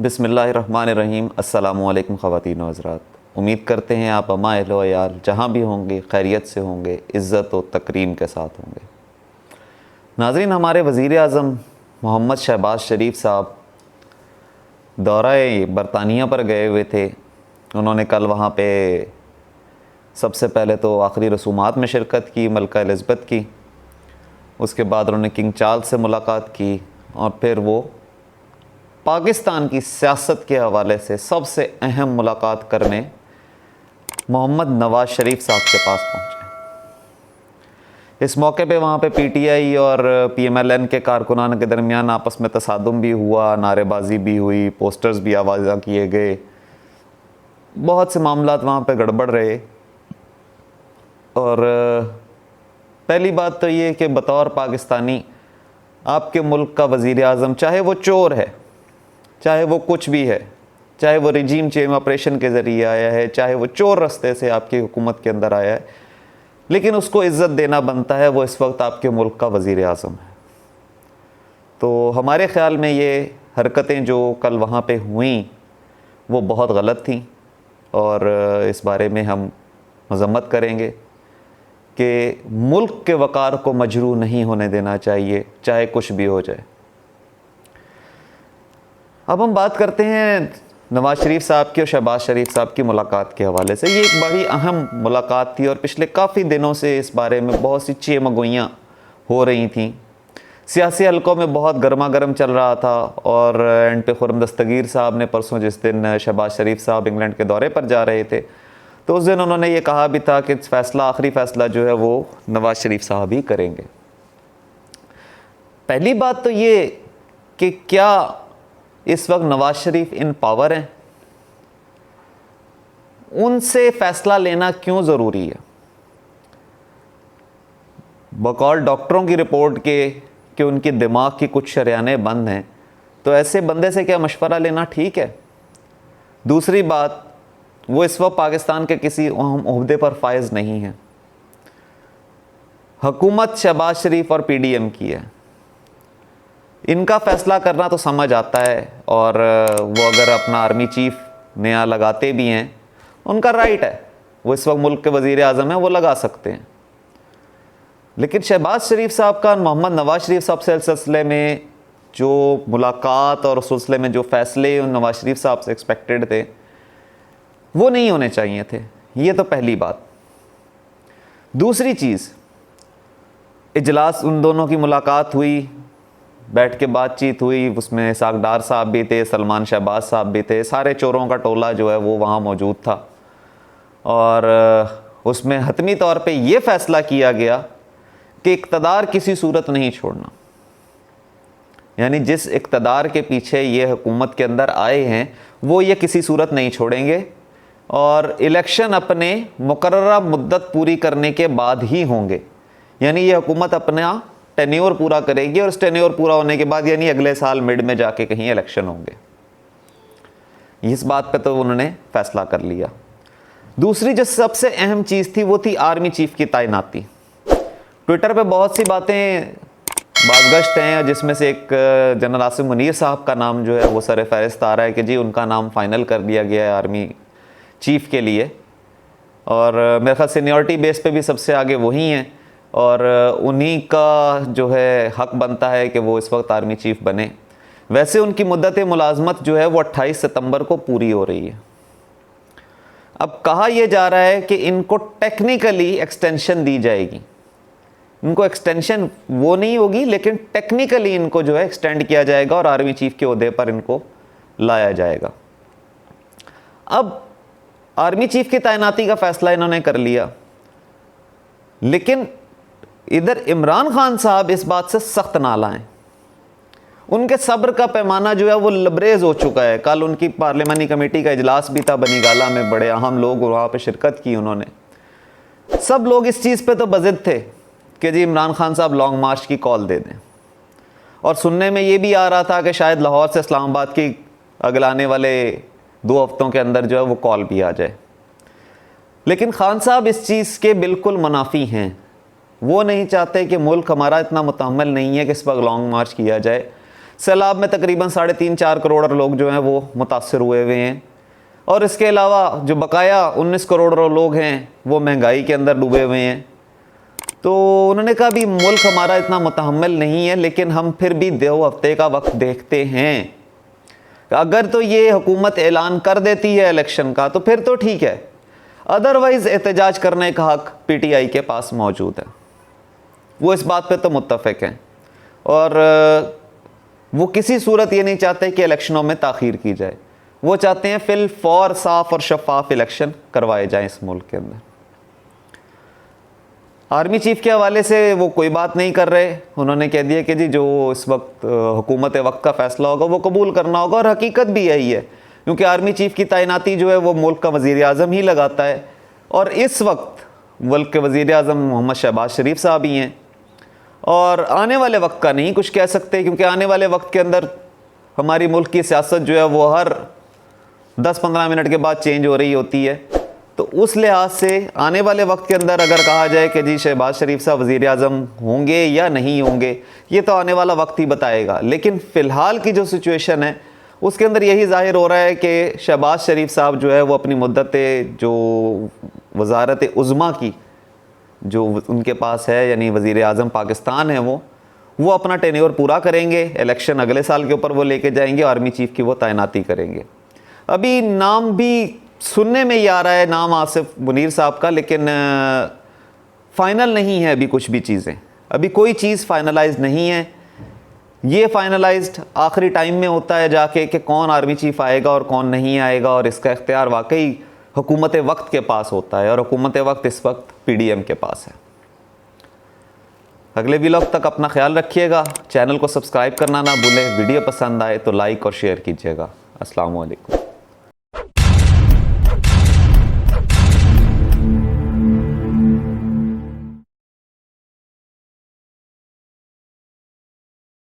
बिस्मिल्लाहिर्रहमानिर्रहीम। अस्सलामुअलैकुम ख़वातीन व हज़रात। उम्मीद करते हैं आप अम्मा अहलो यार जहाँ भी होंगे खैरियत से होंगे, इज़्ज़त व तकरीम के साथ होंगे। नाज़रीन, हमारे वज़ीर आज़म मोहम्मद शहबाज शरीफ साहब दौरा बरतानिया पर गए हुए थे। उन्होंने कल वहाँ पे सबसे पहले तो आखिरी रसूमात में शिरकत की, मलका एलिज़ाबेथ की। उसके बाद उन्होंने किंग चार्ल्स से मुलाकात की और फिर वो पाकिस्तान की सियासत के हवाले से सबसे अहम मुलाकात करने मोहम्मद नवाज़ शरीफ साहब के पास पहुँचे। इस मौके पे वहाँ पे पीटीआई और पीएमएलएन के कारकुनान के दरमियान आपस में तसादुम भी हुआ, नारेबाजी भी हुई, पोस्टर्स भी आवाज़ा किए गए, बहुत से मामलात वहाँ पे गड़बड़ रहे। और पहली बात तो ये कि बतौर पाकिस्तानी आपके मुल्क का वज़ीर आज़म, चाहे वो चोर है, चाहे वो कुछ भी है, चाहे वो रिजीम चेंज ऑपरेशन के ज़रिए आया है, चाहे वो चोर रास्ते से आपकी हुकूमत के अंदर आया है, लेकिन उसको इज़्ज़त देना बनता है। वो इस वक्त आपके मुल्क का वज़ीर आज़म है। तो हमारे ख़्याल में ये हरकतें जो कल वहाँ पे हुई वो बहुत गलत थी और इस बारे में हम मज़म्मत करेंगे कि मुल्क के वक़ार को मजरूह नहीं होने देना चाहिए, चाहे कुछ भी हो जाए। अब हम बात करते हैं नवाज़ शरीफ साहब की और शहबाज शरीफ साहब की मुलाकात के हवाले से। ये एक बड़ी अहम मुलाकात थी और पिछले काफ़ी दिनों से इस बारे में बहुत सी चेमगोइयाँ हो रही थी। सियासी हलकों में बहुत गर्मा गर्म चल रहा था और एंड पे खुर्रम दस्तगीर साहब ने परसों, जिस दिन शहबाज शरीफ साहब इंग्लैंड के दौरे पर जा रहे थे, तो उस दिन उन्होंने ये कहा भी था कि फ़ैसला, आखिरी फ़ैसला जो है वो नवाज़ शरीफ साहब ही करेंगे। पहली बात तो ये कि क्या इस वक्त नवाज़ शरीफ इन पावर हैं? उनसे फ़ैसला लेना क्यों ज़रूरी है? बकौल डॉक्टरों की रिपोर्ट के कि उनके दिमाग की कुछ शरियानें बंद हैं, तो ऐसे बंदे से क्या मशवरा लेना ठीक है? दूसरी बात, वो इस वक्त पाकिस्तान के किसी अहम ओहदे पर फायज़ नहीं है। हुकूमत शहबाज शरीफ और पीडीएम की है। इनका फ़ैसला करना तो समझ आता है और वो अगर अपना आर्मी चीफ़ नया लगाते भी हैं, उनका राइट है, वो इस वक्त मुल्क के वज़ीर आज़म हैं, वो लगा सकते हैं। लेकिन शहबाज शरीफ साहब का मोहम्मद नवाज़ शरीफ साहब से सिलसिले में जो मुलाकात और उस सिलसिले में जो फ़ैसले नवाज़ शरीफ साहब से एक्सपेक्टेड थे, वो नहीं होने चाहिए थे। ये तो पहली बात। दूसरी चीज़, इजलास, उन दोनों की मुलाकात हुई, बैठ के बातचीत हुई, उसमें इसाक डार साहब भी थे, सलमान शहबाज साहब भी थे, सारे चोरों का टोला जो है वो वहाँ मौजूद था। और उसमें हतमी तौर पे ये फ़ैसला किया गया कि इक़्तिदार किसी सूरत नहीं छोड़ना। यानी जिस इक़्तिदार के पीछे ये हुकूमत के अंदर आए हैं वो ये किसी सूरत नहीं छोड़ेंगे और इलेक्शन अपने मुकर्ररा मुद्दत पूरी करने के बाद ही होंगे। यानी ये हुकूमत अपना टेन्योर पूरा करेगी और इस टेन्योर पूरा होने के बाद यानी अगले साल मिड में जाके कहीं इलेक्शन होंगे। इस बात पे तो उन्होंने फ़ैसला कर लिया। दूसरी जो सबसे अहम चीज़ थी वो थी आर्मी चीफ़ की तैनाती। ट्विटर पे बहुत सी बातें बाज़गश्त हैं, जिसमें से एक जनरल आसिम मुनीर साहब का नाम जो है वो सर फ़हरिस्त आ रहा है कि जी उनका नाम फ़ाइनल कर दिया गया है आर्मी चीफ़ के लिए। और मेरे ख्याल सीनियरिटी बेस पे भी सबसे आगे वही हैं और उन्हीं का जो है हक़ बनता है कि वो इस वक्त आर्मी चीफ़ बने। वैसे उनकी मुद्दत मुलाज़मत जो है वो 28 सितंबर को पूरी हो रही है। अब कहा यह जा रहा है कि इनको टेक्निकली एक्सटेंशन दी जाएगी। इनको एक्सटेंशन वो नहीं होगी, लेकिन टेक्निकली इनको जो है एक्सटेंड किया जाएगा और आर्मी चीफ़ के ओहदे पर इनको लाया जाएगा। अब आर्मी चीफ़ की तैनाती का फ़ैसला इन्होंने कर लिया, लेकिन इधर इमरान खान साहब इस बात से सख्त नाला हैं। उनके सब्र का पैमाना जो है वो लबरेज हो चुका है। कल उनकी पार्लिमानी कमेटी का इजलास भी था बनीगाला में, बड़े अहम लोग वहाँ पे शिरकत की उन्होंने। सब लोग इस चीज़ पे तो बज़िद थे कि जी इमरान खान साहब लॉन्ग मार्च की कॉल दे दें। और सुनने में ये भी आ रहा था कि शायद लाहौर से इस्लामाबाद की अगले आने वाले 2 हफ्तों के अंदर जो है वो कॉल भी आ जाए। लेकिन खान साहब इस चीज़ के बिल्कुल मुनाफी हैं। वो नहीं चाहते कि मुल्क हमारा इतना मुतहम्मिल नहीं है कि इस वक्त लॉन्ग मार्च किया जाए। सैलाब में तकरीबन 3.5-4 करोड़ लोग जो हैं वो मुतासर हुए हुए हैं, और इसके अलावा जो बकाया 19 करोड़ लोग हैं वो महंगाई के अंदर डूबे हुए हैं। तो उन्होंने कहा भी मुल्क हमारा इतना मुतहम्मिल नहीं है, लेकिन हम फिर भी 2 हफ्ते का वक्त देखते हैं। अगर तो ये हुकूमत ऐलान कर देती है इलेक्शन का तो फिर तो ठीक है, अदरवाइज़ एहतजाज करने का हक़ PTI के पास मौजूद है। वो इस बात पे तो मुत्तफ़िक हैं, और वो किसी सूरत ये नहीं चाहते कि इलेक्शनों में ताख़ीर की जाए। वो चाहते हैं फिल फौर साफ़ और शफाफ इलेक्शन करवाए जाएं इस मुल्क के अंदर। आर्मी चीफ़ के हवाले से वो कोई बात नहीं कर रहे। उन्होंने कह दिया कि जी जो इस वक्त हुकूमत वक्त का फ़ैसला होगा वो कबूल करना होगा, और हकीकत भी यही है, क्योंकि आर्मी चीफ़ की तैनाती जो है वो मुल्क का वज़ीर आज़म ही लगाता है, और इस वक्त मुल्क के वज़ीर आज़म मोहम्मद शहबाज शरीफ साहब ही हैं। और आने वाले वक्त का नहीं कुछ कह सकते, क्योंकि आने वाले वक्त के अंदर हमारी मुल्क की सियासत जो है वो हर 10-15 मिनट के बाद चेंज हो रही होती है। तो उस लिहाज से आने वाले वक्त के अंदर अगर कहा जाए कि जी शहबाज शरीफ साहब वज़ीर आज़म होंगे या नहीं होंगे, ये तो आने वाला वक्त ही बताएगा। लेकिन फ़िलहाल की जो सिचुएशन है उसके अंदर यही ज़ाहिर हो रहा है कि शहबाज शरीफ साहब जो है वो अपनी मुद्दत जो वज़ारत उज़्मा की जो उनके पास है, यानी वज़ीर आज़म पाकिस्तान है, वो अपना टेन्योर पूरा करेंगे। इलेक्शन अगले साल के ऊपर वो लेके जाएंगे, आर्मी चीफ़ की वो तैनाती करेंगे। अभी नाम भी सुनने में ही आ रहा है, नाम आसिफ मुनीर साहब का, लेकिन फ़ाइनल नहीं है अभी कुछ भी चीज़ें। अभी कोई चीज़ फ़ाइनलाइज नहीं है। ये फ़ाइनलाइज्ड आखिरी टाइम में होता है जाके कि कौन आर्मी चीफ़ आएगा और कौन नहीं आएगा, और इसका इख्तियार वाकई हुकूमत वक्त के पास होता है, और हुकूमत वक्त इस वक्त PDM के पास है। अगले व्लॉग तक अपना ख्याल रखिएगा। चैनल को सब्सक्राइब करना ना भूलें। वीडियो पसंद आए तो लाइक और शेयर कीजिएगा। अस्सलाम वालेकुम।